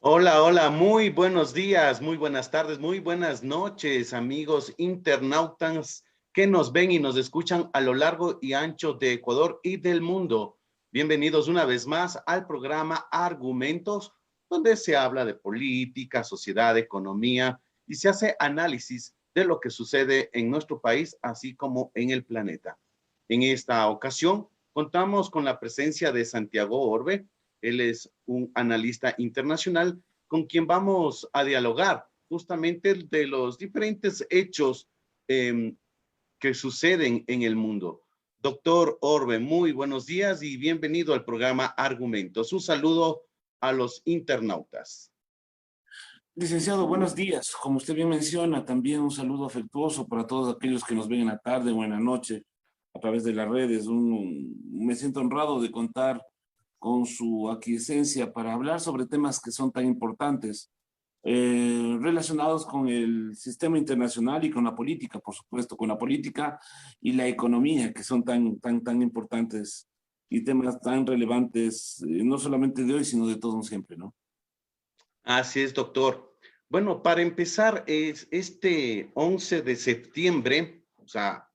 Hola, hola, muy buenos días, muy buenas tardes, muy buenas noches, amigos internautas que nos ven y nos escuchan a lo largo y ancho de Ecuador y del mundo. Bienvenidos una vez más al programa Argumentos, donde se habla de política, sociedad, economía y se hace análisis de lo que sucede en nuestro país, así como en el planeta. En esta ocasión, contamos con la presencia de Santiago Orbe. Él es un analista internacional con quien vamos a dialogar justamente de los diferentes hechos eh, que suceden en el mundo. Doctor Orbe, muy buenos días y bienvenido al programa Argumentos. Un saludo a los internautas. Licenciado, buenos días. Como usted bien menciona, también un saludo afectuoso para todos aquellos que nos ven en la tarde o en la noche a través de las redes. Me siento honrado de contar con su aquiescencia para hablar sobre temas que son tan importantes, relacionados con el sistema internacional y con la política, por supuesto, con la política y la economía, que son tan importantes y temas tan relevantes, no solamente de hoy, sino de todo un siempre, ¿no? Así es, doctor. Bueno, para empezar, es este 11 de septiembre, o sea,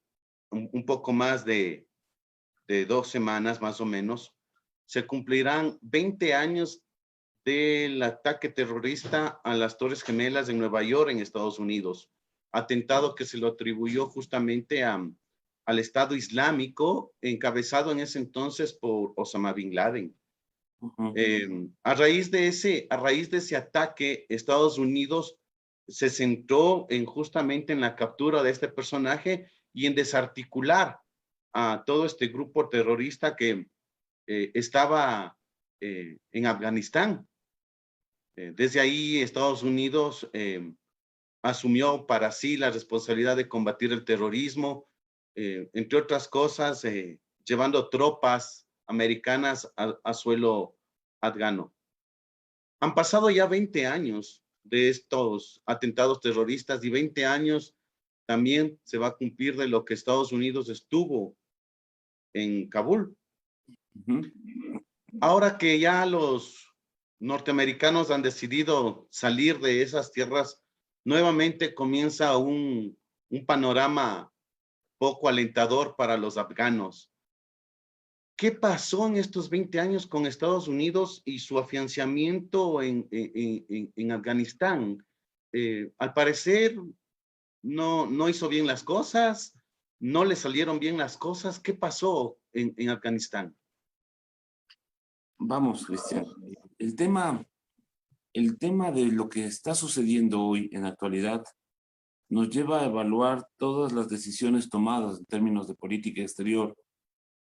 un poco más de 2 semanas más o menos, se cumplirán 20 años del ataque terrorista a las Torres Gemelas en Nueva York, en Estados Unidos. Atentado que se lo atribuyó justamente al Estado Islámico, encabezado en ese entonces por Osama Bin Laden. Ujú. A raíz de ese ataque, Estados Unidos se centró en justamente en la captura de este personaje y en desarticular a todo este grupo terrorista que estaba en Afganistán. Desde ahí Estados Unidos asumió para sí la responsabilidad de combatir el terrorismo, entre otras cosas, llevando tropas americanas a suelo afgano. Han pasado ya 20 años de estos atentados terroristas y 20 años también se va a cumplir de lo que Estados Unidos estuvo en Kabul. Ujú. Ahora que ya los norteamericanos han decidido salir de esas tierras, nuevamente comienza un panorama poco alentador para los afganos. ¿Qué pasó en estos 20 años con Estados Unidos y su afianzamiento en Afganistán? Al parecer no hizo bien las cosas, no le salieron bien las cosas. ¿Qué pasó en Afganistán? Vamos, Cristian. El tema, el tema de lo que está sucediendo hoy en la actualidad nos lleva a evaluar todas las decisiones tomadas en términos de política exterior,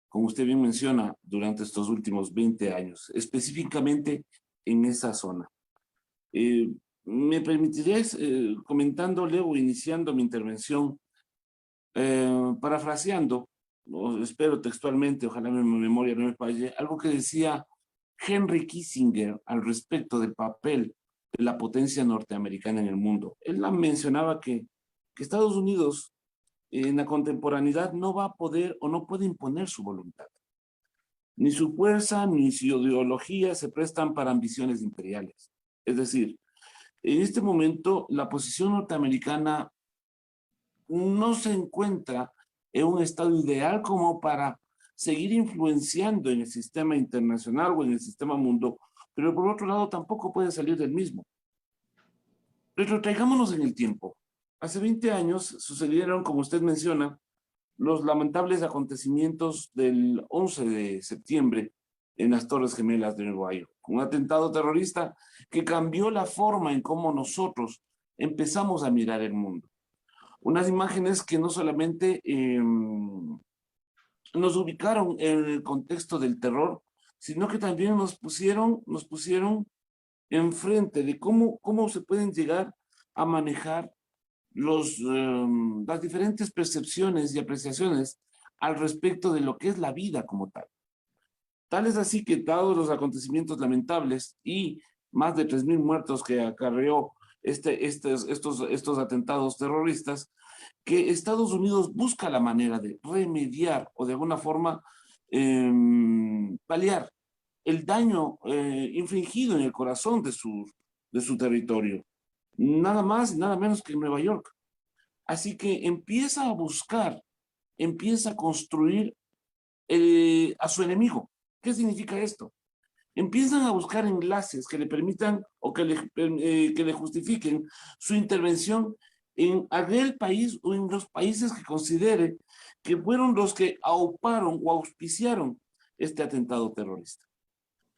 como usted bien menciona, durante estos últimos 20 años, específicamente en esa zona. Eh, Me permitirías, comentándole o iniciando mi intervención, parafraseando, o espero textualmente, ojalá mi memoria no me falle, algo que decía Henry Kissinger al respecto del papel de la potencia norteamericana en el mundo. Él mencionaba que Estados Unidos en la contemporaneidad no va a poder o no puede imponer su voluntad. Ni su fuerza ni su ideología se prestan para ambiciones imperiales. Es decir, en este momento la posición norteamericana no se encuentra en un estado ideal como para seguir influenciando en el sistema internacional o en el sistema mundo, pero por otro lado tampoco puede salir del mismo. Retrotraigámonos en el tiempo. Hace 20 años sucedieron, como usted menciona, los lamentables acontecimientos del 11 de septiembre en las Torres Gemelas de Nueva York. Un atentado terrorista que cambió la forma en cómo nosotros empezamos a mirar el mundo. Unas imágenes que no solamente nos ubicaron en el contexto del terror, sino que también nos pusieron enfrente de cómo se pueden llegar a manejar las diferentes percepciones y apreciaciones al respecto de lo que es la vida como tal. Tal es así que, dados los acontecimientos lamentables y más de 3.000 muertos que acarreó estos atentados terroristas, que Estados Unidos busca la manera de remediar o de alguna forma paliar el daño infligido en el corazón de su territorio. Nada más y nada menos que en Nueva York. Así que empieza a buscar, empieza a construir a su enemigo. ¿Qué significa esto? Empiezan a buscar enlaces que le permitan o que le justifiquen su intervención en aquel país o en los países que considere que fueron los que auparon o auspiciaron este atentado terrorista.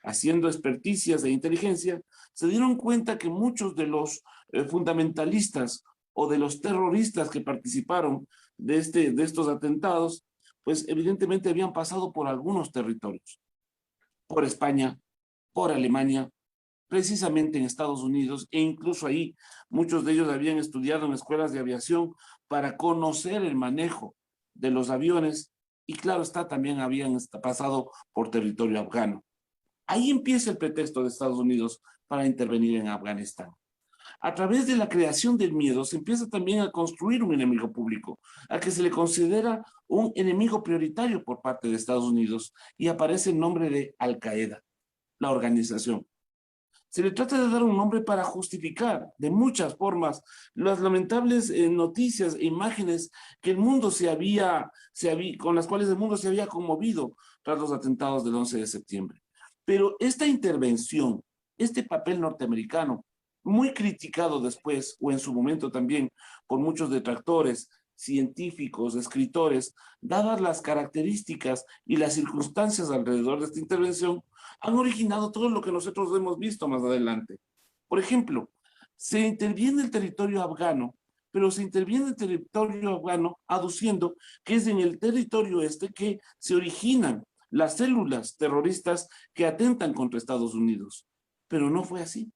Haciendo experticias de inteligencia, se dieron cuenta que muchos de los fundamentalistas o de los terroristas que participaron de estos atentados, pues evidentemente habían pasado por algunos territorios, por España, por Alemania, precisamente en Estados Unidos, e incluso ahí muchos de ellos habían estudiado en escuelas de aviación para conocer el manejo de los aviones, y claro está, también habían pasado por territorio afgano. Ahí empieza el pretexto de Estados Unidos para intervenir en Afganistán. A través de la creación del miedo se empieza también a construir un enemigo público, a que se le considera un enemigo prioritario por parte de Estados Unidos, y aparece el nombre de Al-Qaeda, la organización. Se le trata de dar un nombre para justificar de muchas formas las lamentables noticias e imágenes que el mundo con las cuales el mundo se había conmovido tras los atentados del 11 de septiembre. Pero esta intervención, este papel norteamericano, muy criticado después, o en su momento también, por muchos detractores, científicos, escritores, dadas las características y las circunstancias alrededor de esta intervención, han originado todo lo que nosotros hemos visto más adelante. Por ejemplo, se interviene el territorio afgano, pero se interviene el territorio afgano aduciendo que es en el territorio este que se originan las células terroristas que atentan contra Estados Unidos. Pero no fue así.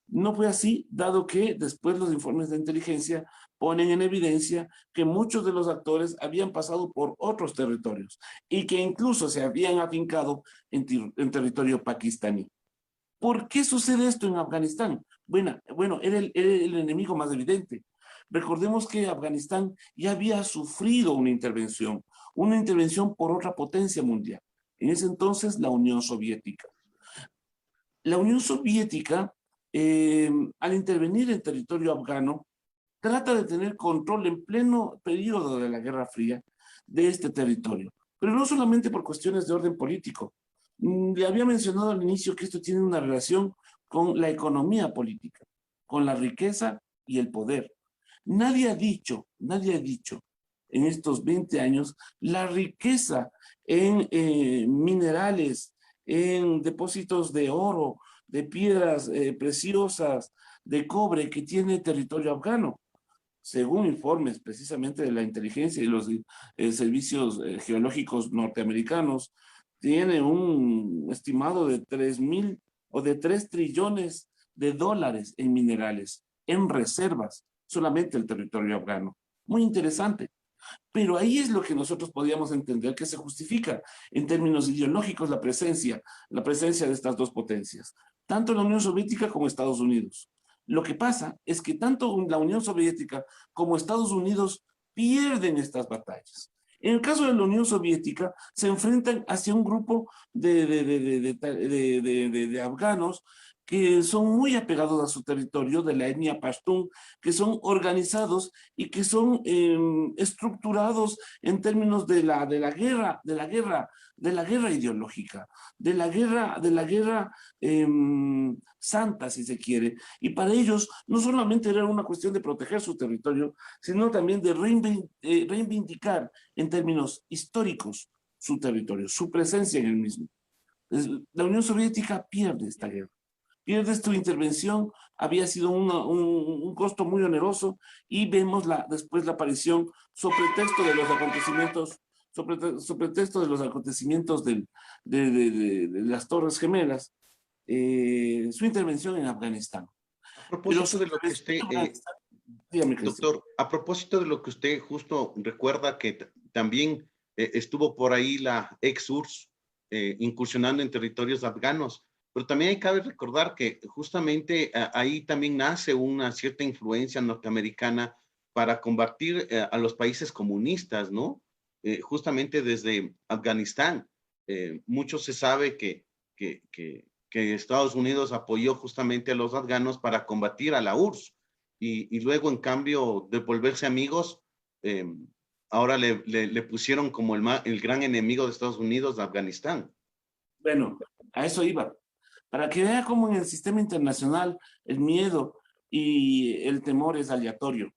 No fue así, dado que después los informes de inteligencia ponen en evidencia que muchos de los actores habían pasado por otros territorios y que incluso se habían afincado en territorio pakistaní. ¿Por qué sucede esto en Afganistán? Bueno, era el enemigo más evidente. Recordemos que Afganistán ya había sufrido una intervención por otra potencia mundial. En ese entonces, la Unión Soviética. La Unión Soviética, al intervenir en territorio afgano, trata de tener control en pleno periodo de la Guerra Fría de este territorio, pero no solamente por cuestiones de orden político. Le había mencionado al inicio que esto tiene una relación con la economía política, con la riqueza y el poder. Nadie ha dicho en estos 20 años la riqueza en minerales, en depósitos de oro, de piedras preciosas, de cobre que tiene el territorio afgano. Según informes precisamente de la inteligencia y los servicios geológicos norteamericanos, tiene un estimado de 3.000 o de 3 trillones de dólares en minerales, en reservas, solamente el territorio afgano. Muy interesante. Pero ahí es lo que nosotros podíamos entender que se justifica en términos ideológicos la presencia de estas dos potencias, tanto la Unión Soviética como Estados Unidos. Lo que pasa es que tanto la Unión Soviética como Estados Unidos pierden estas batallas. En el caso de la Unión Soviética, se enfrentan hacia un grupo de afganos que son muy apegados a su territorio, de la etnia Pashtun, que son organizados y que son estructurados en términos de la guerra ideológica, de la guerra santa, si se quiere. Y para ellos no solamente era una cuestión de proteger su territorio, sino también de reivindicar en términos históricos su territorio, su presencia en el mismo. La Unión Soviética pierde esta guerra. Pierde esta intervención, había sido un costo muy oneroso, y vemos después la aparición, sobre pretexto de los acontecimientos de las Torres Gemelas, su intervención en Afganistán. A propósito de lo que usted, dígame, doctor, a propósito de lo que usted justo recuerda que también estuvo por ahí la ex-URSS incursionando en territorios afganos. Pero también cabe recordar que justamente ahí también nace una cierta influencia norteamericana para combatir a los países comunistas, ¿no? Justamente desde Afganistán. Mucho se sabe que que Estados Unidos apoyó justamente a los afganos para combatir a la URSS y luego en cambio de volverse amigos, ahora le pusieron como el gran enemigo de Estados Unidos a Afganistán. Bueno, a eso iba. Para que vea cómo en el sistema internacional el miedo y el temor es aleatorio.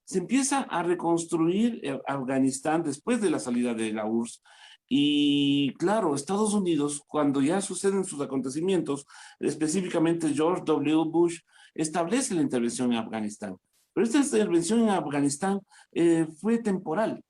Se empieza a reconstruir Afganistán después de la salida de la URSS. Y claro, Estados Unidos, cuando ya suceden sus acontecimientos, específicamente George W. Bush, establece la intervención en Afganistán. Pero esta intervención en Afganistán fue temporal.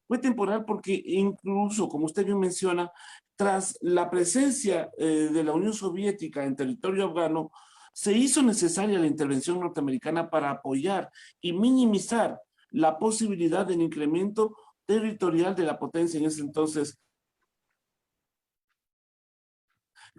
Fue temporal porque incluso, como usted bien menciona, tras la presencia de la Unión Soviética en territorio afgano, se hizo necesaria la intervención norteamericana para apoyar y minimizar la posibilidad del incremento territorial de la potencia en ese entonces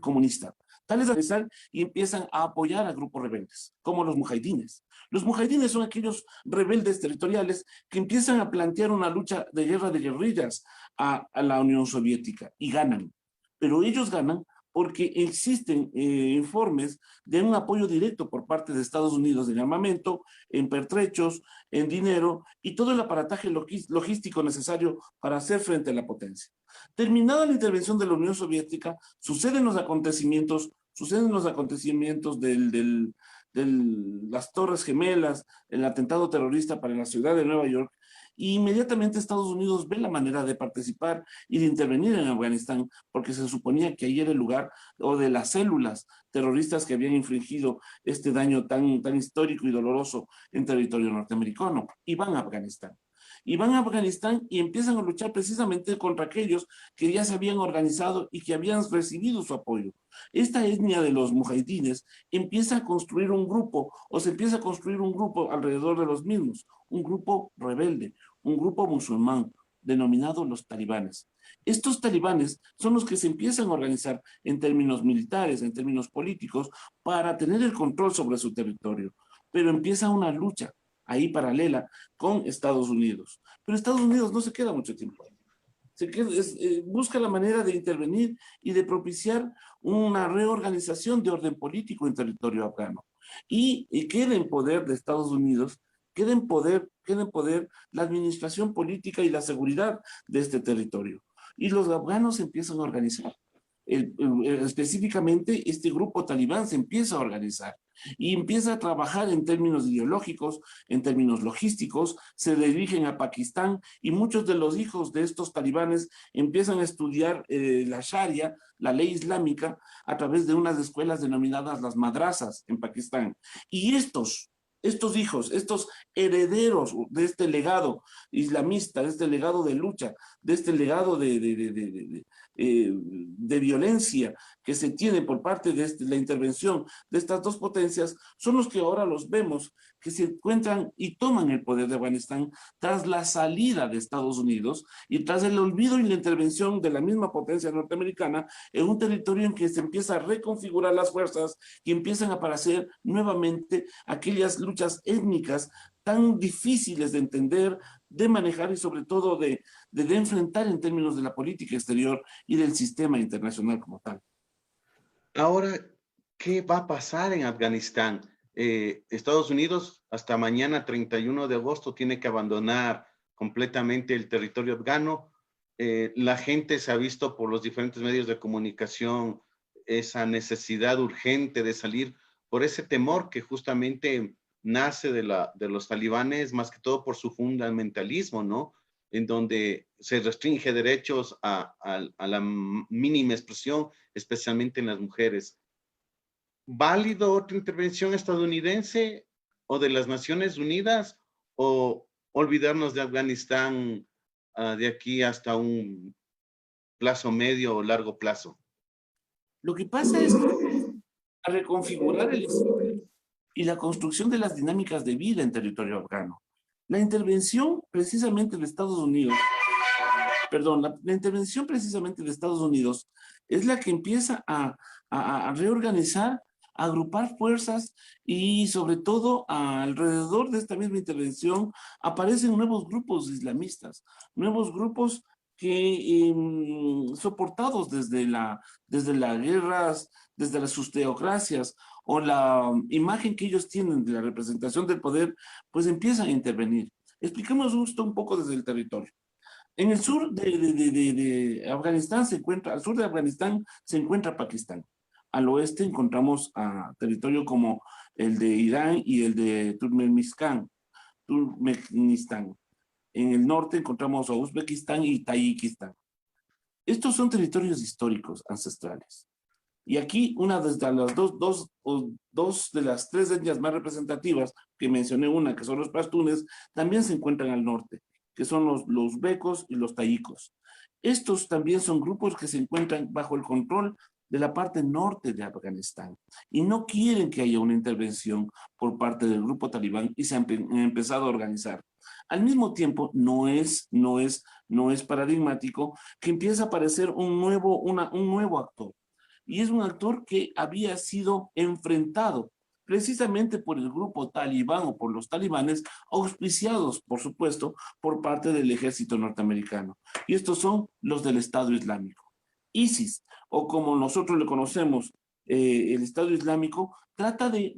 comunista. Tales regresan y empiezan a apoyar a grupos rebeldes, como los mujahidines. Los mujahidines son aquellos rebeldes territoriales que empiezan a plantear una lucha de guerra de guerrillas a la Unión Soviética y ganan. Pero ellos ganan porque existen informes de un apoyo directo por parte de Estados Unidos en armamento, en pertrechos, en dinero y todo el aparataje logístico necesario para hacer frente a la potencia. Terminada la intervención de la Unión Soviética, suceden los acontecimientos de las Torres Gemelas, el atentado terrorista para la ciudad de Nueva York, y inmediatamente Estados Unidos ve la manera de participar y de intervenir en Afganistán, porque se suponía que ahí era el lugar o de las células terroristas que habían infligido este daño tan histórico y doloroso en territorio norteamericano, y van a Afganistán. Y van a Afganistán y empiezan a luchar precisamente contra aquellos que ya se habían organizado y que habían recibido su apoyo. Esta etnia de los mujahidines empieza a construir un grupo, o se empieza a construir un grupo alrededor de los mismos, un grupo rebelde, un grupo musulmán, denominado los talibanes. Estos talibanes son los que se empiezan a organizar en términos militares, en términos políticos, para tener el control sobre su territorio. Pero empieza una lucha ahí paralela con Estados Unidos. Pero Estados Unidos no se queda mucho tiempo ahí. Busca la manera de intervenir y de propiciar una reorganización de orden político en territorio afgano. Y queda en poder de Estados Unidos, queda en poder la administración política y la seguridad de este territorio. Y los afganos empiezan a organizar. Específicamente, este grupo talibán se empieza a organizar y empieza a trabajar en términos ideológicos, en términos logísticos, se dirigen a Pakistán y muchos de los hijos de estos talibanes empiezan a estudiar la Sharia, la ley islámica, a través de unas escuelas denominadas las madrasas en Pakistán. Y estos hijos, estos herederos de este legado islamista, de este legado de lucha, de este legado de violencia que se tiene por parte de la intervención de estas dos potencias, son los que ahora los vemos que se encuentran y toman el poder de Afganistán tras la salida de Estados Unidos y tras el olvido y la intervención de la misma potencia norteamericana en un territorio en que se empieza a reconfigurar las fuerzas y empiezan a aparecer nuevamente aquellas luchas étnicas tan difíciles de entender, de manejar y sobre todo de enfrentar en términos de la política exterior y del sistema internacional como tal. Ahora, ¿qué va a pasar en Afganistán? Estados Unidos hasta mañana 31 de agosto tiene que abandonar completamente el territorio afgano. La gente se ha visto por los diferentes medios de comunicación esa necesidad urgente de salir por ese temor que justamente nace de los talibanes, más que todo por su fundamentalismo, ¿no? En donde se restringe derechos a la mínima expresión, especialmente en las mujeres. ¿Válido otra intervención estadounidense o de las Naciones Unidas o olvidarnos de Afganistán de aquí hasta un plazo medio o largo plazo? Lo que pasa es que a reconfigurar el y la construcción de las dinámicas de vida en territorio afgano. La intervención precisamente de Estados Unidos, la intervención precisamente de Estados Unidos es la que empieza a reorganizar, a agrupar fuerzas y sobre todo alrededor de esta misma intervención aparecen nuevos grupos islamistas, nuevos grupos que soportados desde las guerras, desde las teocracias o la imagen que ellos tienen de la representación del poder, pues empiezan a intervenir. Expliquemos justo un poco desde el territorio. En el sur de Afganistán se encuentra, al sur de Afganistán se encuentra Pakistán. Al oeste encontramos a territorio como el de Irán y el de Turkmenistán. En el norte encontramos a Uzbekistán y Tayikistán. Estos son territorios históricos ancestrales. Y aquí una de las dos de las tres etnias más representativas, que mencioné una, que son los pastunes, también se encuentran al norte, que son los uzbecos y los tayikos. Estos también son grupos que se encuentran bajo el control de la parte norte de Afganistán y no quieren que haya una intervención por parte del grupo talibán y se han empezado a organizar. Al mismo tiempo, no es paradigmático que empieza a aparecer un nuevo actor. Y es un actor que había sido enfrentado precisamente por el grupo talibán o por los talibanes, auspiciados, por supuesto, por parte del ejército norteamericano. Y estos son los del Estado Islámico. ISIS, o como nosotros le conocemos, el Estado Islámico, trata de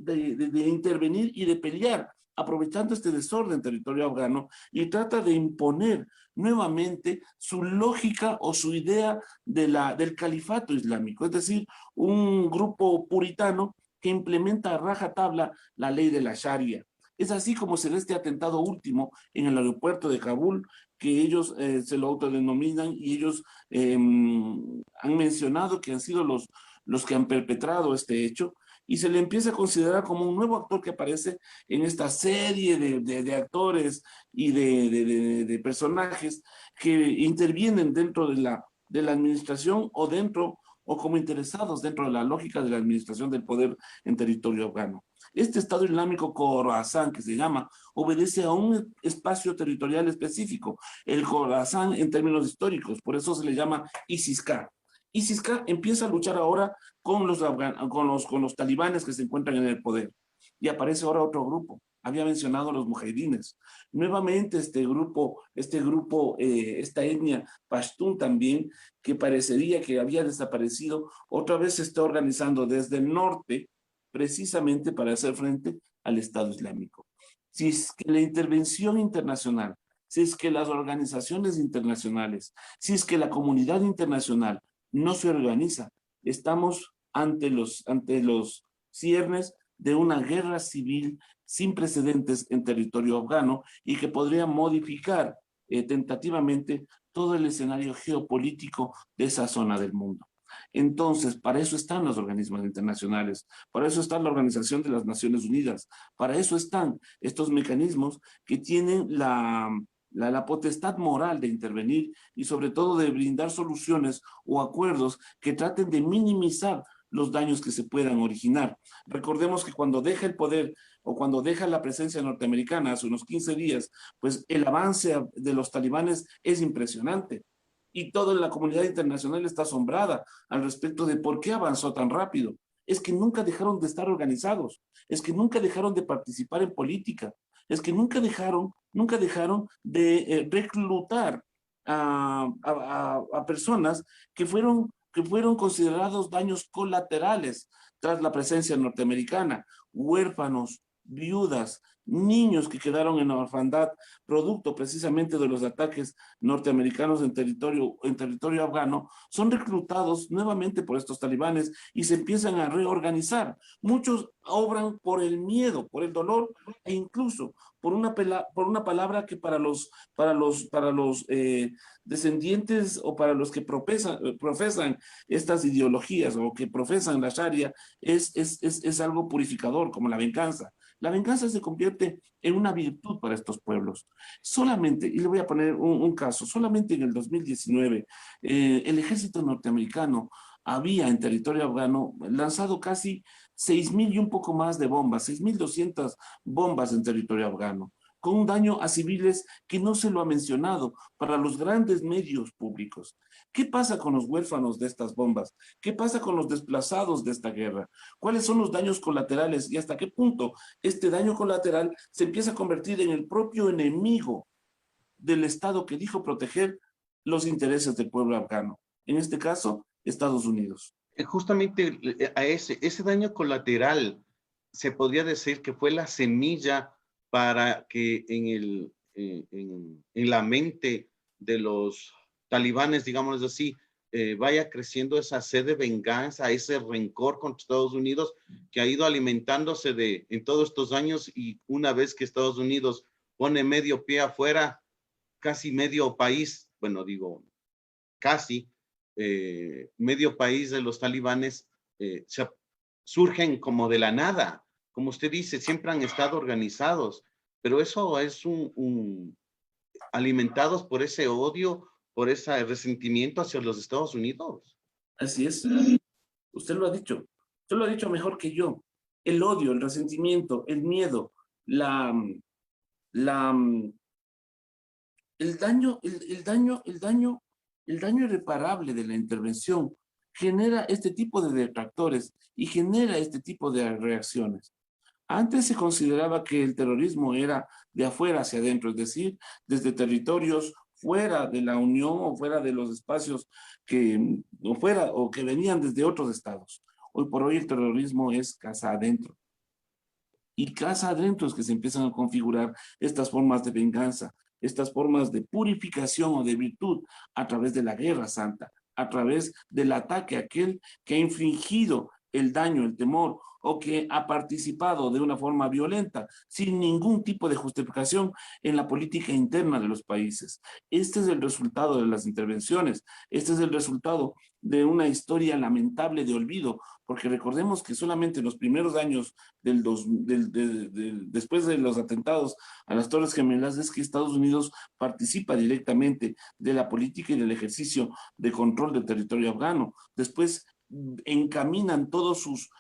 intervenir y de pelear, aprovechando este desorden en territorio afgano, y trata de imponer nuevamente su lógica o su idea del califato islámico, es decir, un grupo puritano que implementa a rajatabla la ley de la Sharia. Es así como se ve este atentado último en el aeropuerto de Kabul, que ellos se lo autodenominan y ellos han mencionado que han sido los que han perpetrado este hecho, y se le empieza a considerar como un nuevo actor que aparece en esta serie de actores y de personajes que intervienen dentro de la administración o dentro o como interesados dentro de la lógica de la administración del poder en territorio afgano. Este Estado Islámico Khorasan, que se llama, obedece a un espacio territorial específico, el Khorasan en términos históricos, por eso se le llama ISIS-K. ISIS-K empieza a luchar ahora con los talibanes que se encuentran en el poder. Y aparece ahora otro grupo. Había mencionado los mujahidines. Nuevamente esta etnia pashtun también, que parecería que había desaparecido, otra vez se está organizando desde el norte, precisamente para hacer frente al Estado Islámico. Si es que la intervención internacional, si es que las organizaciones internacionales, si es que la comunidad internacional no se organiza, estamos ante los ciernes de una guerra civil sin precedentes en territorio afgano y que podría modificar tentativamente todo el escenario geopolítico de esa zona del mundo. Entonces, para eso están los organismos internacionales, para eso está la Organización de las Naciones Unidas, para eso están estos mecanismos que tienen la potestad moral de intervenir y sobre todo de brindar soluciones o acuerdos que traten de minimizar los daños que se puedan originar. Recordemos que cuando deja el poder o cuando deja la presencia norteamericana hace unos 15 días, pues el avance de los talibanes es impresionante. Y toda la comunidad internacional está asombrada al respecto de por qué avanzó tan rápido. Es que nunca dejaron de estar organizados, es que nunca dejaron de participar en política, es que nunca dejaron de reclutar a personas que fueron considerados daños colaterales tras la presencia norteamericana, huérfanos, viudas, niños que quedaron en orfandad, producto precisamente de los ataques norteamericanos en territorio afgano, son reclutados nuevamente por estos talibanes y se empiezan a reorganizar. Muchos obran por el miedo, por el dolor e incluso por una palabra que para los descendientes o para los que profesan estas ideologías o que profesan la Sharia es algo purificador, como la venganza. La venganza se convierte en una virtud para estos pueblos. Solamente, y le voy a poner un caso, solamente en el 2019, el ejército norteamericano había en territorio afgano lanzado casi 6.000 y un poco más de bombas, 6.200 bombas en territorio afgano, con un daño a civiles que no se lo ha mencionado para los grandes medios públicos. ¿Qué pasa con los huérfanos de estas bombas? ¿Qué pasa con los desplazados de esta guerra? ¿Cuáles son los daños colaterales y hasta qué punto este daño colateral se empieza a convertir en el propio enemigo del Estado que dijo proteger los intereses del pueblo afgano. En este caso, Estados Unidos. Justamente a ese daño colateral se podría decir que fue la semilla para que en la mente de los talibanes, digámoslo así, vaya creciendo esa sed de venganza, ese rencor contra Estados Unidos que ha ido alimentándose en todos estos años, y una vez que Estados Unidos pone medio pie afuera, casi medio país, bueno, digo, casi medio país de los talibanes surgen como de la nada. Como usted dice, siempre han estado organizados, pero eso es alimentados por ese odio, por ese resentimiento hacia los Estados Unidos. Así es. Usted lo ha dicho. Usted lo ha dicho mejor que yo. El odio, el resentimiento, el miedo, la, la, el daño irreparable de la intervención genera este tipo de detractores y genera este tipo de reacciones. Antes se consideraba que el terrorismo era de afuera hacia adentro, es decir, desde territorios fuera de la Unión o fuera de los espacios o que venían desde otros estados. Hoy por hoy el terrorismo es casa adentro. Y casa adentro es que se empiezan a configurar estas formas de venganza, estas formas de purificación o de virtud a través de la guerra santa, a través del ataque a aquel que ha infligido el daño, el temor, o que ha participado de una forma violenta, sin ningún tipo de justificación en la política interna de los países. Este es el resultado de las intervenciones, este es el resultado de una historia lamentable de olvido, porque recordemos que solamente en los primeros años después de los atentados a las Torres Gemelas es que Estados Unidos participa directamente de la política y del ejercicio de control del territorio afgano. Después encaminan sus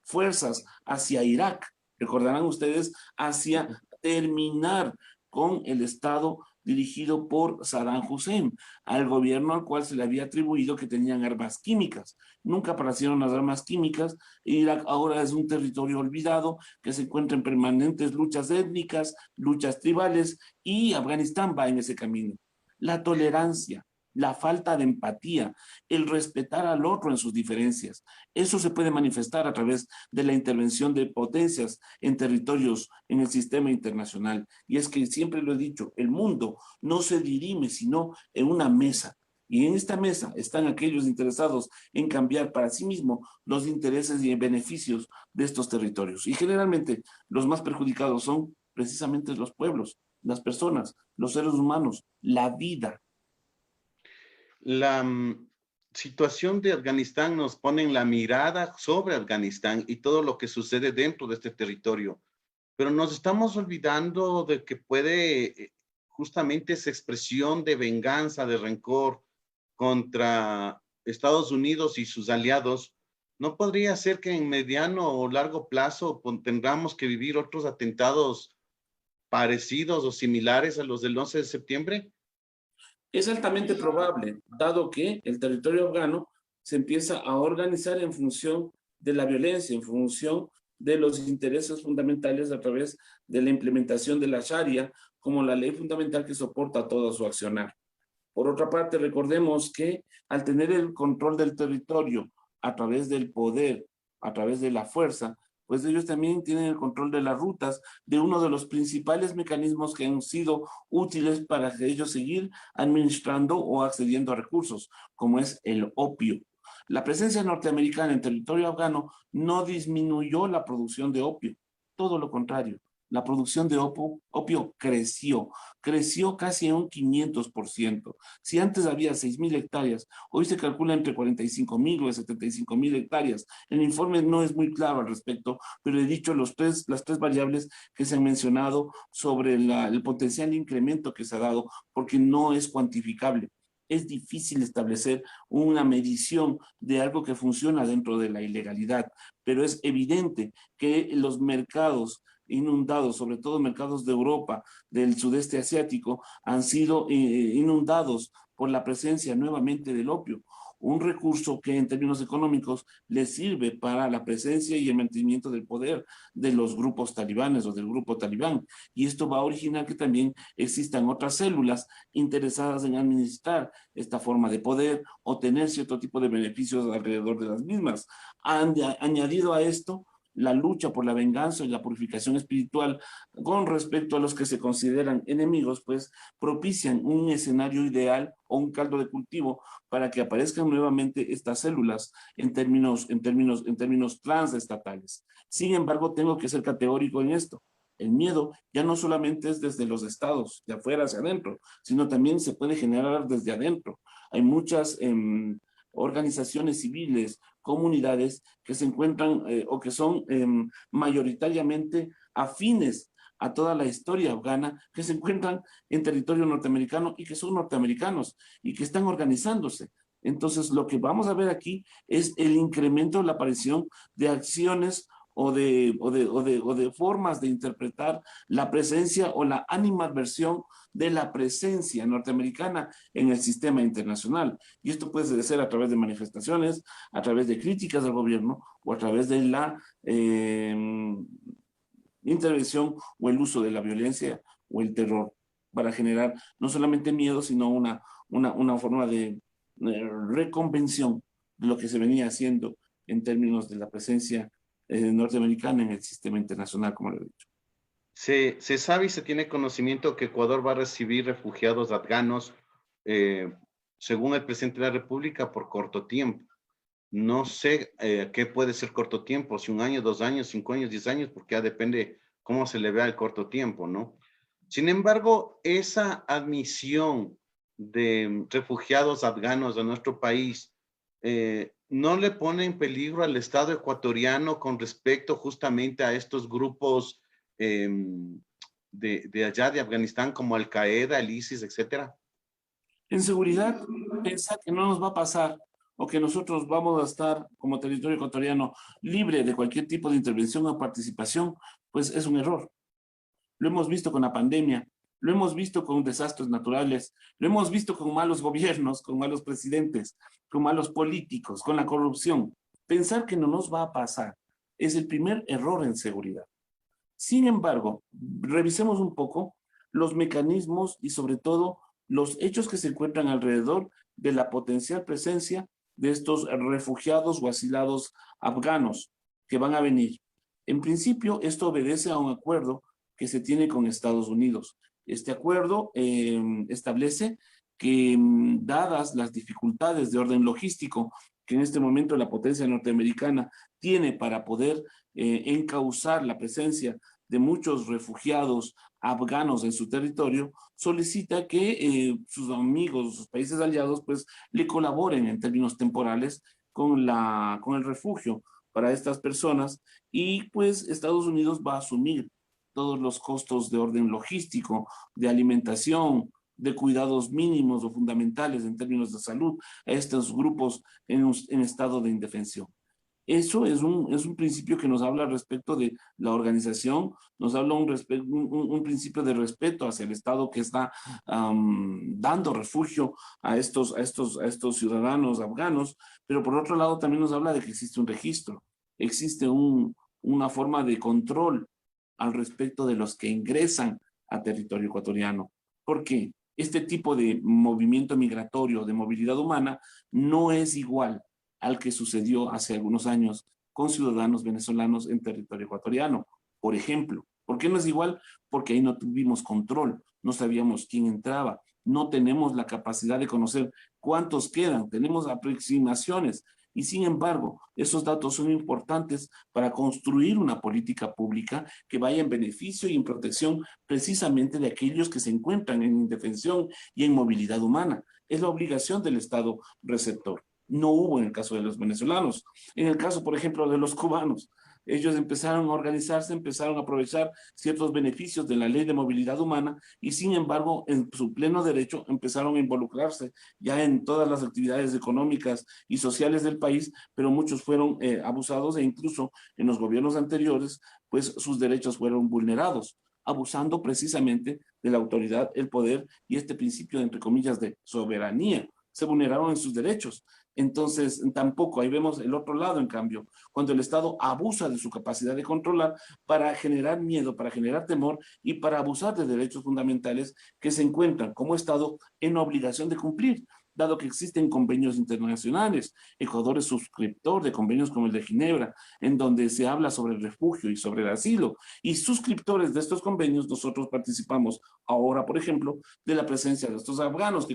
fuerzas hacia Irak, recordarán ustedes, hacia terminar con el Estado dirigido por Saddam Hussein, al gobierno al cual se le había atribuido que tenían armas químicas. Nunca aparecieron las armas químicas. Irak ahora es un territorio olvidado que se encuentra en permanentes luchas étnicas, luchas tribales, y Afganistán va en ese camino. La tolerancia, la falta de empatía, el respetar al otro en sus diferencias. Eso se puede manifestar a través de la intervención de potencias en territorios, en el sistema internacional. Y es que siempre lo he dicho, el mundo no se dirime sino en una mesa. Y en esta mesa están aquellos interesados en cambiar para sí mismo los intereses y beneficios de estos territorios. Y generalmente los más perjudicados son precisamente los pueblos, las personas, los seres humanos, la vida. La situación de Afganistán nos pone en la mirada sobre Afganistán y todo lo que sucede dentro de este territorio, pero nos estamos olvidando de que puede justamente esa expresión de venganza, de rencor contra Estados Unidos y sus aliados. ¿No podría ser que en mediano o largo plazo tengamos que vivir otros atentados parecidos o similares a los del 11 de septiembre? Es altamente probable, dado que el territorio afgano se empieza a organizar en función de la violencia, en función de los intereses fundamentales a través de la implementación de la Sharia como la ley fundamental que soporta todo su accionar. Por otra parte, recordemos que al tener el control del territorio a través del poder, a través de la fuerza, pues ellos también tienen el control de las rutas de uno de los principales mecanismos que han sido útiles para ellos seguir administrando o accediendo a recursos, como es el opio. La presencia norteamericana en territorio afgano no disminuyó la producción de opio, todo lo contrario. La producción de opio creció casi en un 500%. Si antes había 6.000 hectáreas, hoy se calcula entre 45.000 o 75.000 hectáreas. El informe no es muy claro al respecto, pero he dicho las tres variables que se han mencionado sobre el potencial incremento que se ha dado, porque no es cuantificable. Es difícil establecer una medición de algo que funciona dentro de la ilegalidad, pero es evidente que los mercados inundados, sobre todo mercados de Europa, del sudeste asiático, han sido inundados por la presencia nuevamente del opio. un recurso que en términos económicos le sirve para la presencia y el mantenimiento del poder de los grupos talibanes o del grupo talibán. Y esto va a originar que también existan otras células interesadas en administrar esta forma de poder o tener cierto tipo de beneficios alrededor de las mismas. Añadido a esto, la lucha por la venganza y la purificación espiritual con respecto a los que se consideran enemigos, pues propician un escenario ideal o un caldo de cultivo para que aparezcan nuevamente estas células en términos transestatales. Sin embargo, tengo que ser categórico en esto. El miedo ya no solamente es desde los estados, de afuera hacia adentro, sino también se puede generar desde adentro. Hay muchas organizaciones civiles, comunidades que se encuentran o que son mayoritariamente afines a toda la historia afgana, que se encuentran en territorio norteamericano y que son norteamericanos y que están organizándose. Entonces, lo que vamos a ver aquí es el incremento, la aparición de acciones o de formas de interpretar la presencia o la animadversión de la presencia norteamericana en el sistema internacional. Y esto puede ser a través de manifestaciones, a través de críticas al gobierno o a través de la intervención o el uso de la violencia o el terror para generar no solamente miedo, sino una forma de reconvención de lo que se venía haciendo en términos de la presencia norteamericana en el sistema internacional, como lo he dicho. Se sabe y se tiene conocimiento que Ecuador va a recibir refugiados afganos, según el presidente de la República, por corto tiempo. No sé qué puede ser corto tiempo, si 1 año, 2 años, 5 años, 10 años, porque ya depende cómo se le vea el corto tiempo, ¿no? Sin embargo, esa admisión de refugiados afganos a nuestro país no le pone en peligro al Estado ecuatoriano con respecto justamente a estos grupos de allá de Afganistán como Al Qaeda, el ISIS, etcétera. En seguridad, pensar que no nos va a pasar o que nosotros vamos a estar como territorio ecuatoriano libre de cualquier tipo de intervención o participación, pues es un error. Lo hemos visto con la pandemia, lo hemos visto con desastres naturales, lo hemos visto con malos gobiernos, con malos presidentes, con malos políticos, con la corrupción. Pensar que no nos va a pasar es el primer error en seguridad. Sin embargo, revisemos un poco los mecanismos y sobre todo los hechos que se encuentran alrededor de la potencial presencia de estos refugiados o asilados afganos que van a venir. En principio, esto obedece a un acuerdo que se tiene con Estados Unidos. Este acuerdo establece que, dadas las dificultades de orden logístico que en este momento la potencia norteamericana tiene para poder encauzar la presencia de muchos refugiados afganos en su territorio, solicita que sus amigos, sus países aliados, pues le colaboren en términos temporales con el refugio para estas personas y pues Estados Unidos va a asumir todos los costos de orden logístico, de alimentación, de cuidados mínimos o fundamentales en términos de salud a estos grupos en estado de indefensión. Eso es un principio que nos habla respecto de la organización, nos habla un principio de respeto hacia el Estado que está dando refugio a estos ciudadanos afganos, pero por otro lado también nos habla de que existe un registro, existe una forma de control al respecto de los que ingresan a territorio ecuatoriano. ¿Por qué? Este tipo de movimiento migratorio, de movilidad humana, no es igual al que sucedió hace algunos años con ciudadanos venezolanos en territorio ecuatoriano. Por ejemplo, ¿por qué no es igual? Porque ahí no tuvimos control, no sabíamos quién entraba, no tenemos la capacidad de conocer cuántos quedan, tenemos aproximaciones y sin embargo, esos datos son importantes para construir una política pública que vaya en beneficio y en protección precisamente de aquellos que se encuentran en indefensión y en movilidad humana. Es la obligación del Estado receptor. No hubo en el caso de los venezolanos. En el caso, por ejemplo, de los cubanos, ellos empezaron a organizarse, empezaron a aprovechar ciertos beneficios de la ley de movilidad humana y sin embargo, en su pleno derecho, empezaron a involucrarse ya en todas las actividades económicas y sociales del país, pero muchos fueron abusados e incluso en los gobiernos anteriores, pues sus derechos fueron vulnerados, abusando precisamente de la autoridad, el poder y este principio, entre comillas, de soberanía. Se vulneraron en sus derechos. Entonces, tampoco, ahí vemos el otro lado, en cambio, cuando el Estado abusa de su capacidad de controlar para generar miedo, para generar temor y para abusar de derechos fundamentales que se encuentran como Estado en obligación de cumplir, dado que existen convenios internacionales. Ecuador es suscriptor de convenios como el de Ginebra, en donde se habla sobre el refugio y sobre el asilo. Y suscriptores de estos convenios, nosotros participamos ahora, por ejemplo, de la presencia de estos afganos, que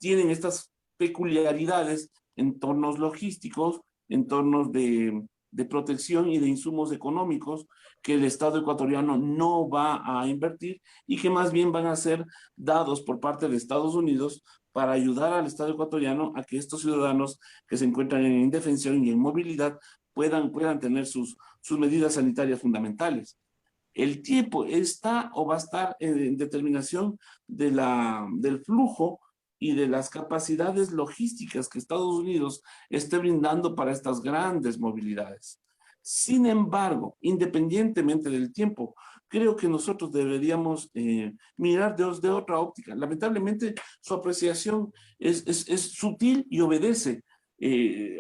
tienen estas peculiaridades, entornos logísticos, entornos de protección y de insumos económicos que el Estado ecuatoriano no va a invertir y que más bien van a ser dados por parte de Estados Unidos para ayudar al Estado ecuatoriano a que estos ciudadanos que se encuentran en indefensión y en movilidad puedan tener sus medidas sanitarias fundamentales. El tiempo está o va a estar en determinación del flujo y de las capacidades logísticas que Estados Unidos esté brindando para estas grandes movilidades. Sin embargo, independientemente del tiempo, creo que nosotros deberíamos mirar de otra óptica. Lamentablemente, su apreciación es sutil y obedece,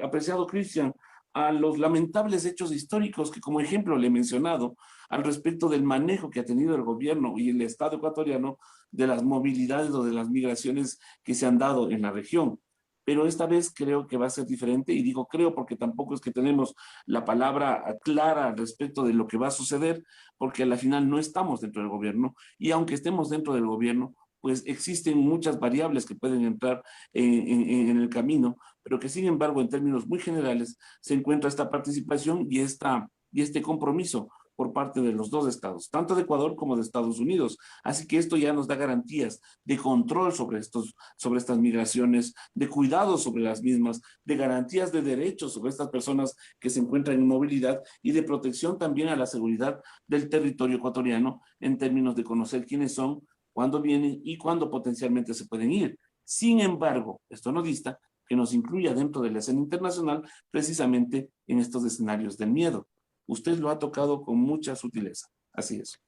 apreciado Cristian, a los lamentables hechos históricos que como ejemplo le he mencionado al respecto del manejo que ha tenido el gobierno y el Estado ecuatoriano de las movilidades o de las migraciones que se han dado en la región. Pero esta vez creo que va a ser diferente, y digo creo porque tampoco es que tenemos la palabra clara al respecto de lo que va a suceder, porque a la final no estamos dentro del gobierno, y aunque estemos dentro del gobierno, pues existen muchas variables que pueden entrar en el camino, pero que sin embargo en términos muy generales se encuentra esta participación y este compromiso por parte de los dos estados, tanto de Ecuador como de Estados Unidos. Así que esto ya nos da garantías de control sobre estas migraciones, de cuidado sobre las mismas, de garantías de derechos sobre estas personas que se encuentran en movilidad y de protección también a la seguridad del territorio ecuatoriano en términos de conocer quiénes son, cuándo vienen y cuándo potencialmente se pueden ir. Sin embargo, esto no dista que nos incluya dentro de la escena internacional precisamente en estos escenarios del miedo. Usted lo ha tocado con mucha sutileza. Así es.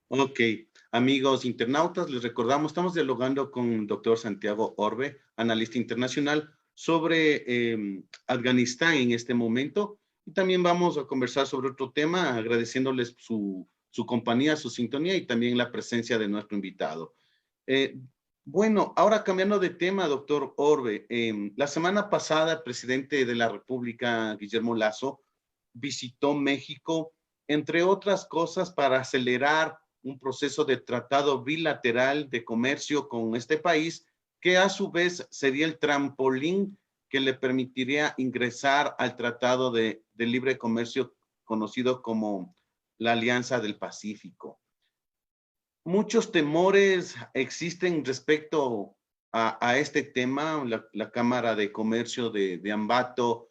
Ok, amigos internautas, les recordamos, estamos dialogando con el doctor Santiago Orbe, analista internacional, sobre Afganistán en este momento. Y también vamos a conversar sobre otro tema, agradeciéndoles su compañía, su sintonía y también la presencia de nuestro invitado. Bueno, ahora cambiando de tema, doctor Orbe, la semana pasada el presidente de la República, Guillermo Lasso, visitó México, entre otras cosas, para acelerar un proceso de tratado bilateral de comercio con este país, que a su vez sería el trampolín que le permitiría ingresar al Tratado de Libre Comercio conocido como la Alianza del Pacífico. Muchos temores existen respecto a este tema. La Cámara de Comercio de Ambato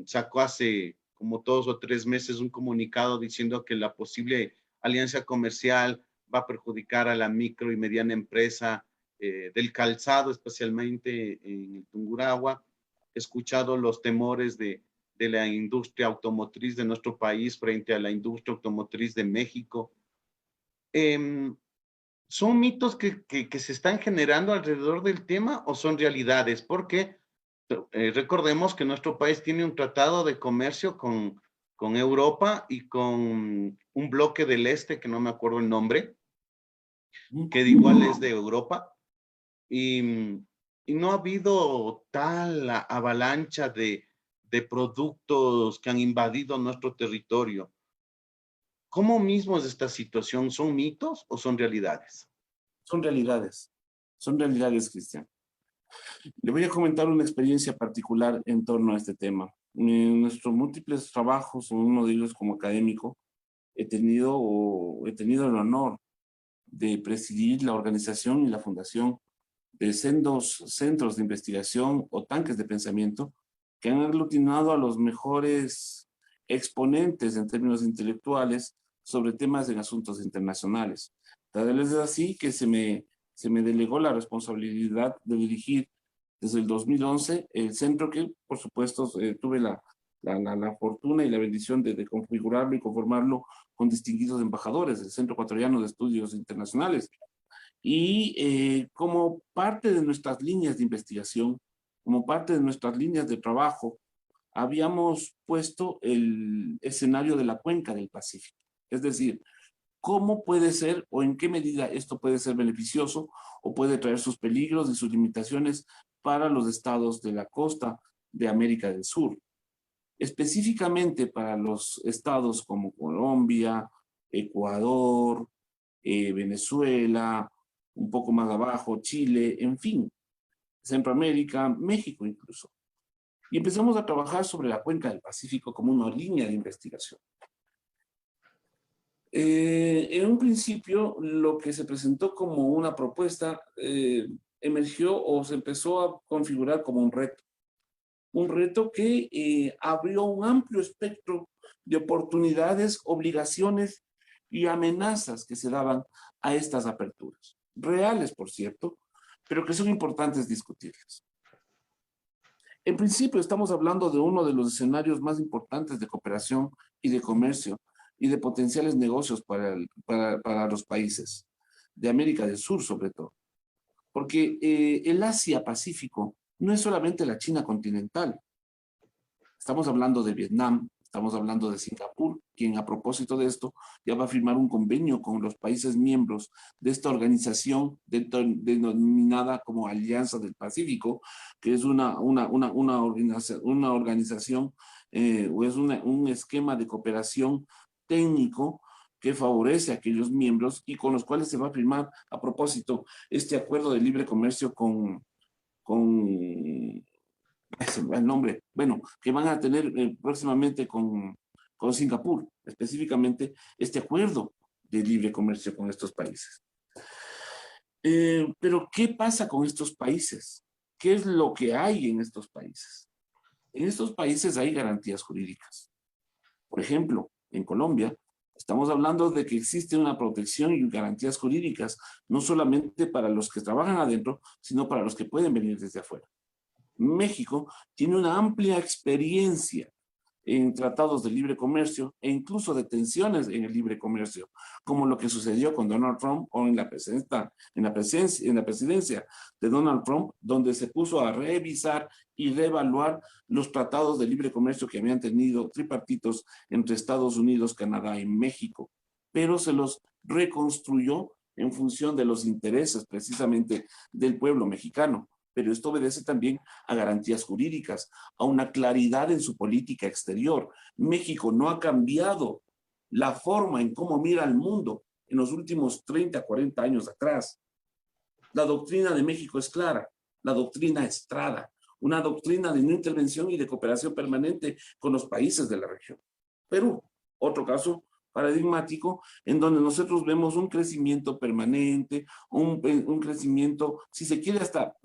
sacó hace como 2 o 3 meses un comunicado diciendo que la posible alianza comercial va a perjudicar a la micro y mediana empresa del calzado, especialmente en el Tungurahua. He escuchado los temores de la industria automotriz de nuestro país frente a la industria automotriz de México. ¿Son mitos que se están generando alrededor del tema o son realidades? Porque recordemos que nuestro país tiene un tratado de comercio con Europa y con un bloque del este, que no me acuerdo el nombre, que de igual es de Europa, y no ha habido tal avalancha de productos que han invadido nuestro territorio. ¿Cómo mismo es esta situación? ¿Son mitos o son realidades? Son realidades, Cristian. Le voy a comentar una experiencia particular en torno a este tema. En nuestros múltiples trabajos, en uno de ellos como académico, he tenido el honor de presidir la organización y la fundación de sendos centros de investigación o tanques de pensamiento que han aglutinado a los mejores exponentes en términos intelectuales sobre temas en asuntos internacionales. Tal vez es así que se me delegó la responsabilidad de dirigir desde el 2011 el centro que, por supuesto, tuve la fortuna y la bendición de configurarlo y conformarlo con distinguidos embajadores, el Centro Ecuatoriano de Estudios Internacionales. Y como parte de nuestras líneas de investigación, como parte de nuestras líneas de trabajo, habíamos puesto el escenario de la cuenca del Pacífico. Es decir, cómo puede ser o en qué medida esto puede ser beneficioso o puede traer sus peligros y sus limitaciones para los estados de la costa de América del Sur. Específicamente para los estados como Colombia, Ecuador, Venezuela, un poco más abajo, Chile, en fin, Centroamérica, México incluso. Y empezamos a trabajar sobre la cuenca del Pacífico como una línea de investigación. En un principio, lo que se presentó como una propuesta emergió o se empezó a configurar como un reto que abrió un amplio espectro de oportunidades, obligaciones y amenazas que se daban a estas aperturas. Reales, por cierto, pero que son importantes discutirlas. En principio, estamos hablando de uno de los escenarios más importantes de cooperación y de comercio y de potenciales negocios para los países de América del Sur, sobre todo. Porque el Asia-Pacífico no es solamente la China continental. Estamos hablando de Vietnam, estamos hablando de Singapur, quien a propósito de esto ya va a firmar un convenio con los países miembros de esta organización denominada como Alianza del Pacífico, que es una organización o es un esquema de cooperación técnico que favorece a aquellos miembros y con los cuales se va a firmar a propósito este acuerdo de libre comercio con el nombre, bueno, que van a tener próximamente con Singapur, específicamente este acuerdo de libre comercio con estos países. Pero, ¿qué pasa con estos países? ¿Qué es lo que hay en estos países? En estos países hay garantías jurídicas. Por ejemplo, en Colombia, estamos hablando de que existe una protección y garantías jurídicas, no solamente para los que trabajan adentro, sino para los que pueden venir desde afuera. México tiene una amplia experiencia en tratados de libre comercio e incluso de tensiones en el libre comercio, como lo que sucedió con Donald Trump o en la presidencia de Donald Trump, donde se puso a revisar y reevaluar los tratados de libre comercio que habían tenido tripartitos entre Estados Unidos, Canadá y México, pero se los reconstruyó en función de los intereses precisamente del pueblo mexicano. Pero esto obedece también a garantías jurídicas, a una claridad en su política exterior. México no ha cambiado la forma en cómo mira al mundo en los últimos 30, 40 años atrás. La doctrina de México es clara, la doctrina Estrada, una doctrina de no intervención y de cooperación permanente con los países de la región. Perú, otro caso paradigmático en donde nosotros vemos un crecimiento permanente, un crecimiento, si se quiere, hasta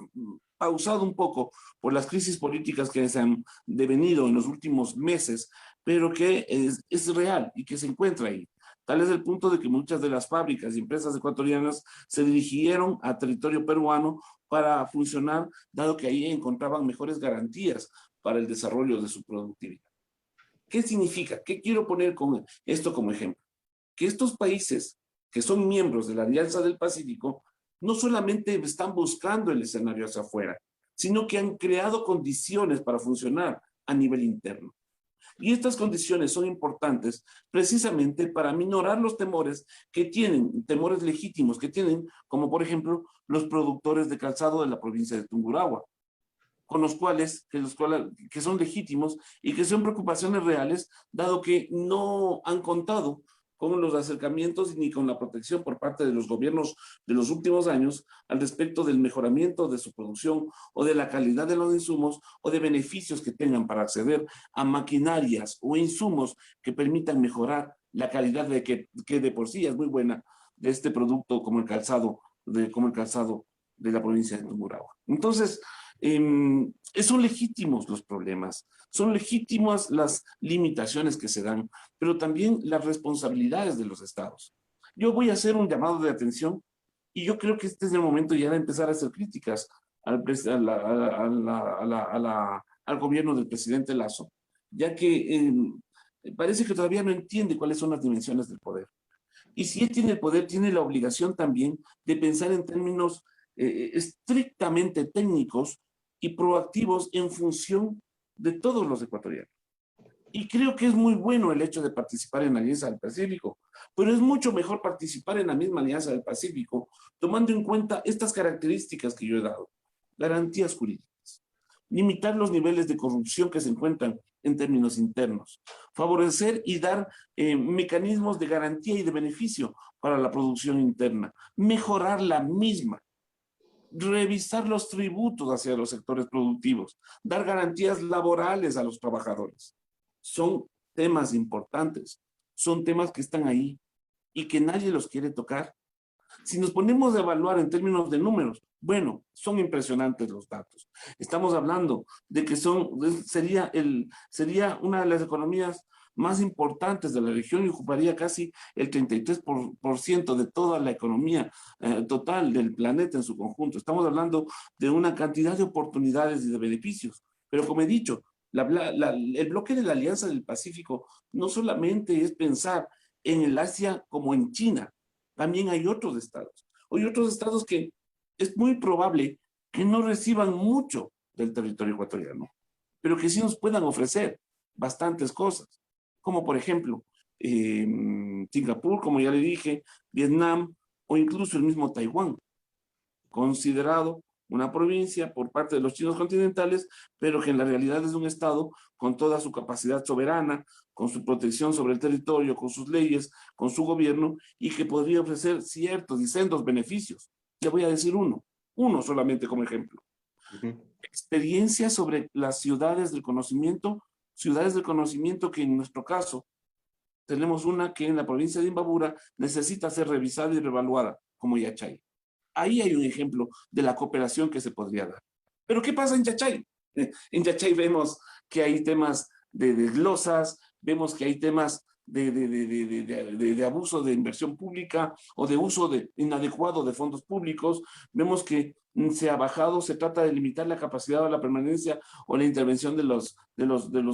pausado un poco por las crisis políticas que se han devenido en los últimos meses, pero que es real y que se encuentra ahí. Tal es el punto de que muchas de las fábricas y empresas ecuatorianas se dirigieron a territorio peruano para funcionar, dado que ahí encontraban mejores garantías para el desarrollo de su productividad. ¿Qué significa? ¿Qué quiero poner con esto como ejemplo? Que estos países que son miembros de la Alianza del Pacífico no solamente están buscando el escenario hacia afuera, sino que han creado condiciones para funcionar a nivel interno. Y estas condiciones son importantes precisamente para minorar los temores que tienen, temores legítimos que tienen, como por ejemplo los productores de calzado de la provincia de Tungurahua, con los cuales, que son legítimos y que son preocupaciones reales, dado que no han contado con los acercamientos ni con la protección por parte de los gobiernos de los últimos años al respecto del mejoramiento de su producción o de la calidad de los insumos o de beneficios que tengan para acceder a maquinarias o insumos que permitan mejorar la calidad que de por sí es muy buena de este producto como el calzado de la provincia de Tungurahua. Entonces, son legítimos los problemas, son legítimas las limitaciones que se dan, pero también las responsabilidades de los estados. Yo voy a hacer un llamado de atención y yo creo que este es el momento ya de empezar a hacer críticas al gobierno del presidente Lasso, ya que parece que todavía no entiende cuáles son las dimensiones del poder. Y si él tiene el poder, tiene la obligación también de pensar en términos estrictamente técnicos y proactivos en función de todos los ecuatorianos. Y creo que es muy bueno el hecho de participar en la Alianza del Pacífico, pero es mucho mejor participar en la misma Alianza del Pacífico, tomando en cuenta estas características que yo he dado. Garantías jurídicas, limitar los niveles de corrupción que se encuentran en términos internos, favorecer y dar mecanismos de garantía y de beneficio para la producción interna, mejorar la misma, revisar los tributos hacia los sectores productivos, dar garantías laborales a los trabajadores. Son temas importantes, son temas que están ahí y que nadie los quiere tocar. Si nos ponemos a evaluar en términos de números, bueno, son impresionantes los datos. Estamos hablando de que sería una de las economías más importantes de la región y ocuparía casi el 33% de toda la economía total del planeta en su conjunto. Estamos hablando de una cantidad de oportunidades y de beneficios. Pero como he dicho, el bloque de la Alianza del Pacífico no solamente es pensar en el Asia como en China, también hay otros estados. Hay otros estados que es muy probable que no reciban mucho del territorio ecuatoriano, pero que sí nos puedan ofrecer bastantes cosas, como por ejemplo Singapur, como ya le dije, Vietnam o incluso el mismo Taiwán, considerado una provincia por parte de los chinos continentales, pero que en la realidad es un estado con toda su capacidad soberana, con su protección sobre el territorio, con sus leyes, con su gobierno, y que podría ofrecer ciertos y sendos beneficios. Le voy a decir uno solamente como ejemplo. Experiencia sobre las ciudades del conocimiento que en nuestro caso tenemos una que en la provincia de Imbabura necesita ser revisada y reevaluada, como Yachay. Ahí hay un ejemplo de la cooperación que se podría dar. Pero ¿qué pasa en Yachay? En Yachay vemos que hay temas de glosas, vemos que hay temas de abuso de inversión pública o de uso inadecuado de fondos públicos. Vemos que se ha bajado, se trata de limitar la capacidad o la permanencia o la intervención de los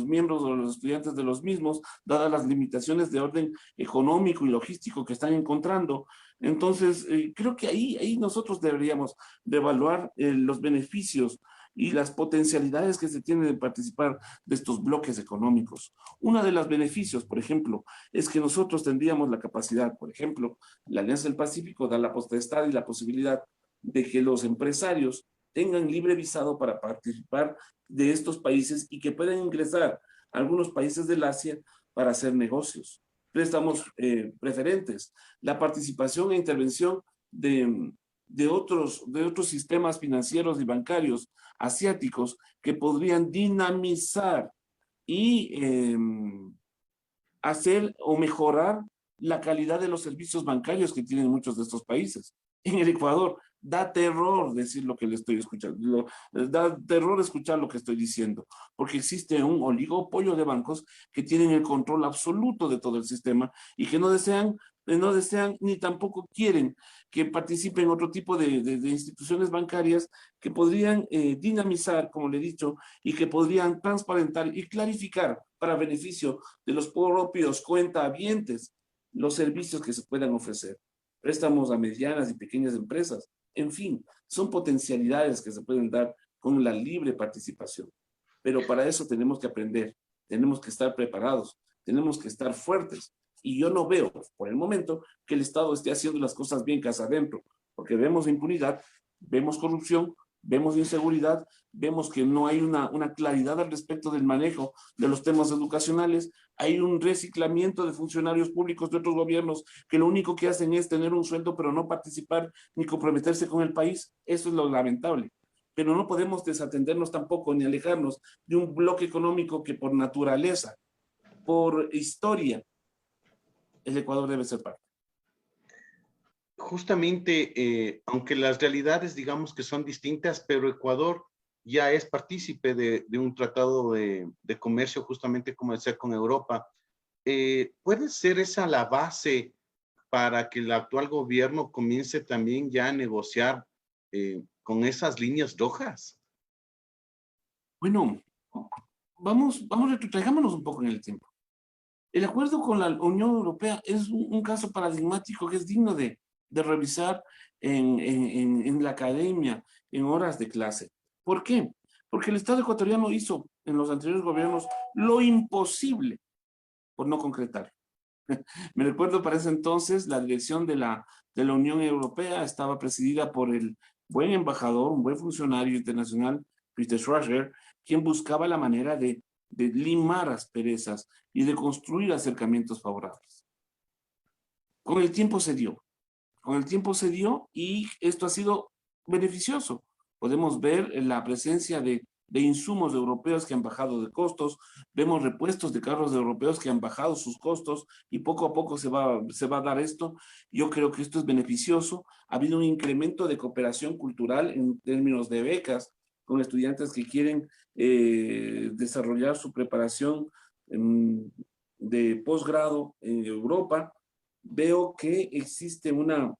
miembros o los estudiantes de los mismos, dadas las limitaciones de orden económico y logístico que están encontrando. Entonces, creo que ahí nosotros deberíamos de evaluar los beneficios y las potencialidades que se tienen de participar de estos bloques económicos. Uno de los beneficios, por ejemplo, es que nosotros tendríamos la capacidad, por ejemplo, la Alianza del Pacífico da la potestad y la posibilidad de que los empresarios tengan libre visado para participar de estos países y que puedan ingresar a algunos países del Asia para hacer negocios. Préstamos preferentes, la participación e intervención de otros sistemas financieros y bancarios asiáticos que podrían dinamizar y hacer o mejorar la calidad de los servicios bancarios que tienen muchos de estos países. En el Ecuador da terror decir lo que le estoy escuchando, da terror escuchar lo que estoy diciendo, porque existe un oligopolio de bancos que tienen el control absoluto de todo el sistema y que no desean ni tampoco quieren que participen otro tipo de instituciones bancarias que podrían dinamizar, como le he dicho, y que podrían transparentar y clarificar para beneficio de los propios cuentahabientes los servicios que se puedan ofrecer. Préstamos a medianas y pequeñas empresas. En fin, son potencialidades que se pueden dar con la libre participación. Pero para eso tenemos que aprender, tenemos que estar preparados, tenemos que estar fuertes. Y yo no veo, por el momento, que el Estado esté haciendo las cosas bien casa adentro, porque vemos impunidad, vemos corrupción, vemos inseguridad, vemos que no hay una claridad al respecto del manejo de los temas educacionales, hay un reciclamiento de funcionarios públicos de otros gobiernos que lo único que hacen es tener un sueldo, pero no participar ni comprometerse con el país. Eso es lo lamentable. Pero no podemos desatendernos tampoco ni alejarnos de un bloque económico que por naturaleza, por historia, el Ecuador debe ser parte. Justamente, aunque las realidades digamos que son distintas, pero Ecuador ya es partícipe de un tratado de comercio, justamente como decía, con Europa. ¿Puede ser esa la base para que el actual gobierno comience también ya a negociar con esas líneas rojas? Bueno, retrotraigámonos un poco en el tiempo. El acuerdo con la Unión Europea es un caso paradigmático que es digno de revisar en la academia, en horas de clase. ¿Por qué? Porque el Estado ecuatoriano hizo en los anteriores gobiernos lo imposible por no concretar. Me recuerdo para ese entonces la dirección de la Unión Europea estaba presidida por el buen embajador, un buen funcionario internacional, Peter Schrager, quien buscaba la manera de limar asperezas y de construir acercamientos favorables. Con el tiempo se dio y esto ha sido beneficioso. Podemos ver la presencia de insumos europeos que han bajado de costos, vemos repuestos de carros europeos que han bajado sus costos y poco a poco se va a dar esto. Yo creo que esto es beneficioso. Ha habido un incremento de cooperación cultural en términos de becas con estudiantes que quieren desarrollar su preparación de posgrado en Europa. Veo que existe una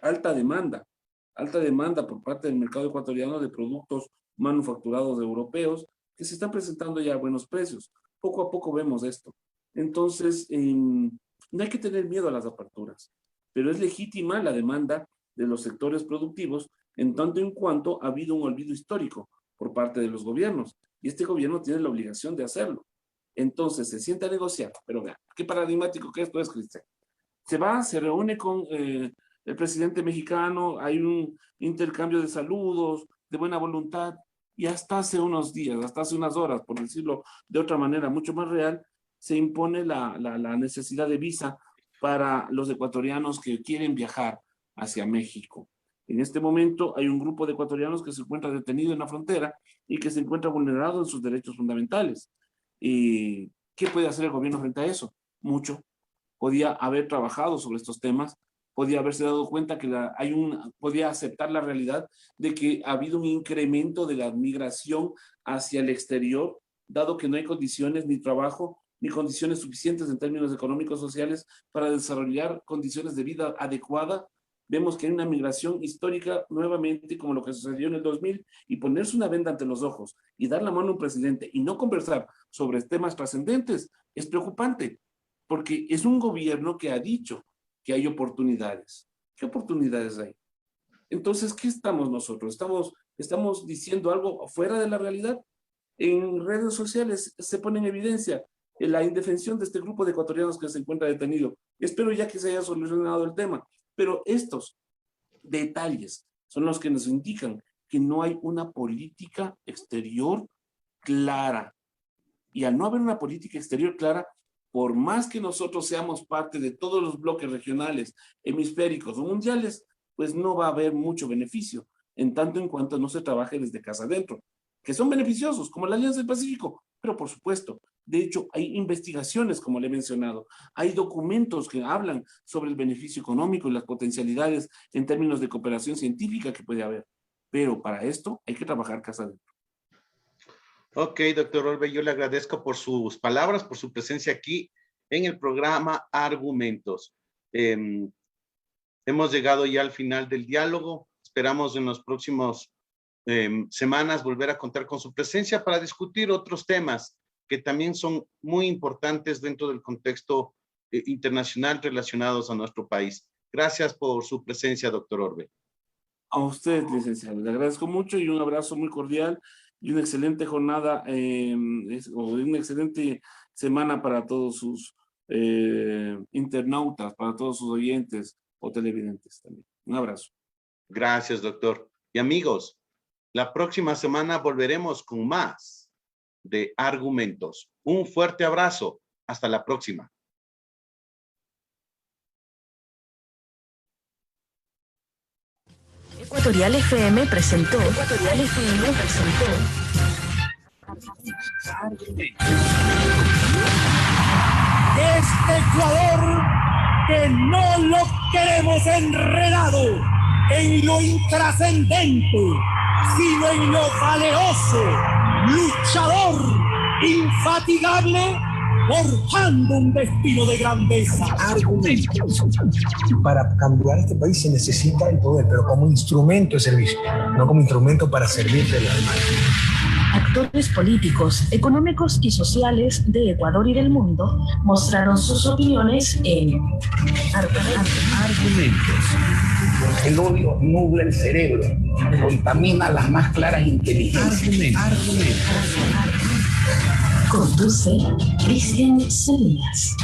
alta demanda por parte del mercado ecuatoriano de productos manufacturados europeos que se están presentando ya a buenos precios. Poco a poco vemos esto. Entonces, no hay que tener miedo a las aperturas, pero es legítima la demanda de los sectores productivos en tanto en cuanto ha habido un olvido histórico por parte de los gobiernos, y este gobierno tiene la obligación de hacerlo. Entonces, se sienta a negociar, pero vean, qué paradigmático que esto es, Cristian. Se reúne con el presidente mexicano, hay un intercambio de saludos, de buena voluntad, y hasta hace unos días, hasta hace unas horas, por decirlo de otra manera mucho más real, se impone la necesidad de visa para los ecuatorianos que quieren viajar hacia México. En este momento hay un grupo de ecuatorianos que se encuentra detenido en la frontera y que se encuentra vulnerado en sus derechos fundamentales. ¿Y qué puede hacer el gobierno frente a eso? Mucho. Podía haber trabajado sobre estos temas, podía haberse dado cuenta que podía aceptar la realidad de que ha habido un incremento de la migración hacia el exterior, dado que no hay condiciones ni trabajo, ni condiciones suficientes en términos económicos sociales para desarrollar condiciones de vida adecuada. Vemos que hay una migración histórica nuevamente, como lo que sucedió en el 2000, y ponerse una venda ante los ojos y dar la mano a un presidente y no conversar sobre temas trascendentes es preocupante, porque es un gobierno que ha dicho que hay oportunidades. ¿Qué oportunidades hay? Entonces, ¿qué estamos nosotros? ¿Estamos diciendo algo fuera de la realidad? En redes sociales se pone en evidencia la indefensión de este grupo de ecuatorianos que se encuentra detenido. Espero ya que se haya solucionado el tema, pero estos detalles son los que nos indican que no hay una política exterior clara. Y al no haber una política exterior clara, por más que nosotros seamos parte de todos los bloques regionales, hemisféricos o mundiales, pues no va a haber mucho beneficio, en tanto en cuanto no se trabaje desde casa adentro, que son beneficiosos, como la Alianza del Pacífico, pero por supuesto, de hecho, hay investigaciones, como le he mencionado, hay documentos que hablan sobre el beneficio económico y las potencialidades en términos de cooperación científica que puede haber, pero para esto hay que trabajar casa adentro. Ok, doctor Orbe, yo le agradezco por sus palabras, por su presencia aquí en el programa Argumentos. Hemos llegado ya al final del diálogo. Esperamos en los próximos semanas volver a contar con su presencia para discutir otros temas que también son muy importantes dentro del contexto internacional relacionados a nuestro país. Gracias por su presencia, doctor Orbe. A usted, licenciado, le agradezco mucho y un abrazo muy cordial y una excelente jornada o una excelente semana para todos sus internautas, para todos sus oyentes o televidentes también. Un abrazo. Gracias, doctor. Y amigos, la próxima semana volveremos con más de Argumentos. Un fuerte abrazo. Hasta la próxima. Ecuatorial FM presentó. Este Ecuador que no lo queremos enredado en lo intrascendente, sino en lo valeroso, luchador, infatigable, forjando un destino de grandeza. Argumentos. Para cambiar este país se necesita el poder, pero como instrumento de servicio, no como instrumento para servirle a los demás. Actores políticos, económicos y sociales de Ecuador y del mundo mostraron sus opiniones en Argumentos. El odio nubla el cerebro, contamina las más claras inteligencias. Conduce Cristian Salinas.